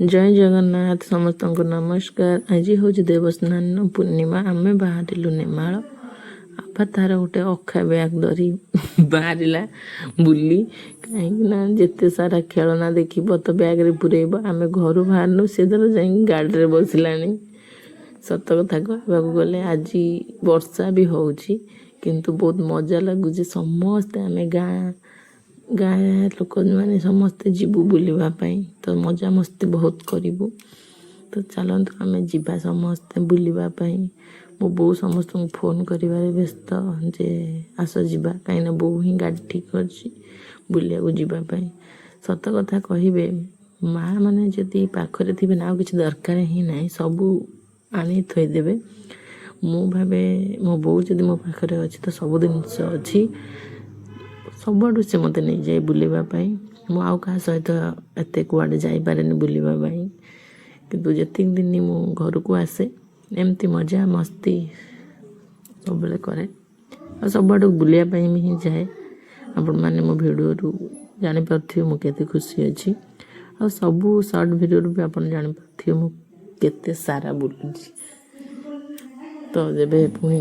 जय जगन्नाथ समस्त को नमस्कार। आज हूँ देवस्नान पूर्णिमा। आम बाहर नेमाल आपा तार गोटे अखा ब्याग धरी बाहर बुली कहीं जिते सारा खेलना देखब तो ब्याग रे पुरेब। आम घर बाहर से धर जा गाड़ी बसला। सत कथा कहवाक गले आज वर्षा भी हो किंतु बहुत मजा लगुच। समस्ते आम गाँ लोक मैंने समस्ते जीवु बुलवाई तो मजा मस्ती बहुत करूँ। तो चलतु आम जा समस्ते बुलवाई। मो बो समस्त फोन कर व्यस्त जे आस जा कहीं बो ही गाड़ी ठीक कर बुलिया जावाई। सत कथा कहे माँ मैंने जदि पाखरे थे ना कि दरकार ही ना सबू आनी थईदेवे। मु भावे मो बो जदि मो पाखरे अच्छी तो सब जिनस अच्छी सबुआड़ू से मत नहीं जाए बुलवाई। मु आउ क्या सहित एत कुआड़े जापे बुलवाई किंतु जी दिन मु घर को आसे एमती मजा मस्ती सब कै सबुआड़ बुलायापी ही जाए। आपण मैंने मो भिडियो जापर मुझे खुशी अच्छी आ सबू सर्ट भिडियो भी आप जापर मुझे सारा बुलूँ। तो जब पुणी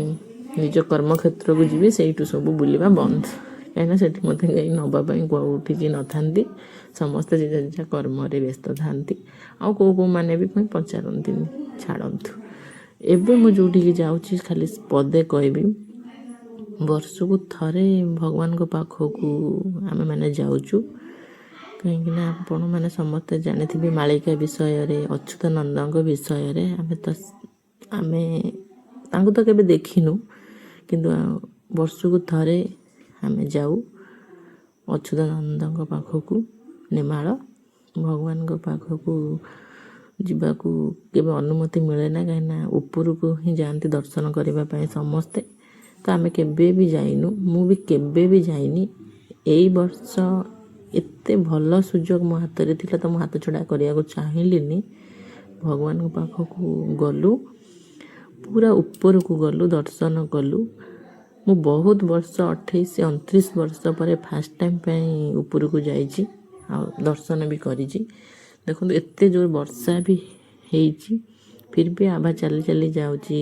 निज कर्म क्षेत्र को जी से सब बुलवा बंद कहीं से मत कहीं नापी कौटी न था समस्ते जेजा कर्म व्यस्त था आ कौ मैंने भी पुणी पचारती छाड़तु। एबे मु जोटी जाऊँगी खाली पदे कहबी वर्ष को थरे भगवान को पाखक आम मैंने जाऊँ कहीं आपण मैंने समस्ते जानी मालिका विषय अच्युतानंद विषय आम तो केवे देखिनु किंतु वर्ष को थरे आम जाऊ अच्युतानंद पाखक नेमाल भगवान पाखक जीवाकू केवे अनुमति मिले ना कहीं ऊपर को ही जाती दर्शन करने समस्ते। तो आम केवे भी जाइनु मु भी केवे भी जाइनी। एई वर्ष एते भल सुजोग मो हाथ रे थिला तो मो हाथ छड़ा करिया को चाहिलिनी। भगवान पाखक गलु पूरा ऊपर को गलु दर्शन कलु। मु बहुत वर्ष 28-29 वर्ष पर फास्ट टाइम ऊपर को जाइए आ दर्शन भी करी। देखो एते जोर वर्षा भी है फिर भी आभा चली चली जाऊँगी।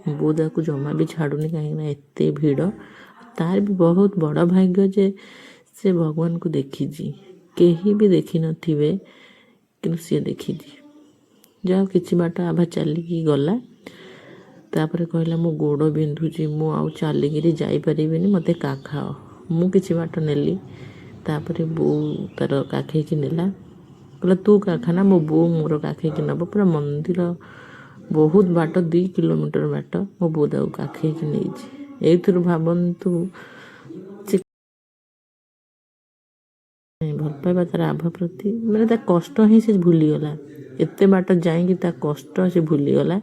बोदा को जमा भी छाड़ूनी कहीं एते भीड़ तार भी बहुत बड़ भाग्य जे से भगवान को देखी कहीं भी देखी नथिबे कि सी देखी जा किसी बाट आभा चलिकी गला। तापर कहला मो गोड़ बिंधुची मु आउ चलिकी जापरिनी मत काखाओ मु किसी बाट नेली। तापर बो तार काखेकी नेला कहला तू काखाना मो बो मोर काखेकी नब पूरा मंदिर बहुत बाट 2 किलोमीटर बाट मो बो दाऊ काखेकी नहीं। एथुर भावन्तु भल पाइबा तार आभा प्रति मैंने कष्ट ही से भूलीगला। एत बाट जा कष्ट से भूलीगला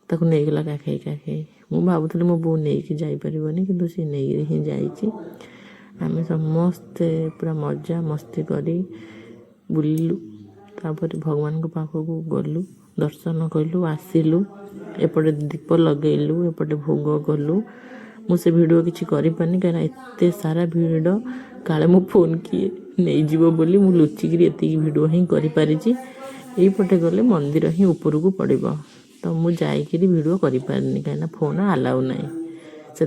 ताकू नहीं गला काखे काखे मु भावुली मो बो नहीं जापरनी कि सी नहीं ही जाइए। आम समस्ते पूरा मजा मस्ती करी बुलिलु। तापर भगवान को पाखक गलु दर्शन कलु आसिलु एपटे दीप लगेलु एपटे भोग कलु। मुझे भिडियो किसी करें कहीं एत सारा भिड़ काले मो फोन किए नहीं जीव बोली मु लुचिकी एति भिडियो ही करें। यहीपटे गले मंदिर ही ऊपर को पड़ब तो मु जाइए भिडियो करें कहीं फोन आलाउ ना से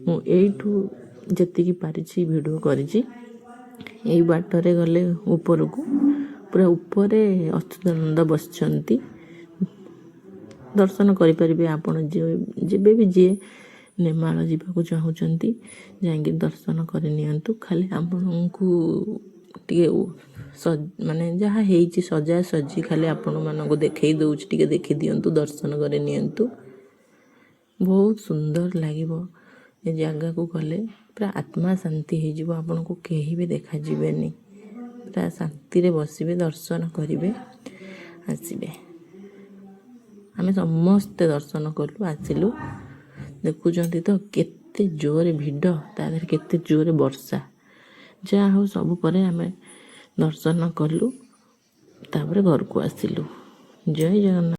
मुठू जी पारी भिडियो करी। बाटरे गले ऊपर को पूरा ऊपर अच्युतानंद बसचंती दर्शन करें। आपण जेबे भी जी नेमाल जावाक चाहूँगी जाकि दर्शन करनी खाली आपण को टे माने जहाँ है सजा सजी खाली आपण मानक देखई दौच टे देखी दिंतु दर्शन करनी। बहुत सुंदर लगे जगह को गले पूरा आत्मा शांति हो आपन को कहीं भी देखा जीवेनी पूरा शांति रे बसबे दर्शन करेंगे आसबे। आम समस्ते दर्शन कलु आसिलु देखुं तो केते जोरे भिड़ तादर केते जोरे वर्षा जहाँ हो सब पर आम दर्शन कलु तापर घर को आसिलु। जय जगन्नाथ।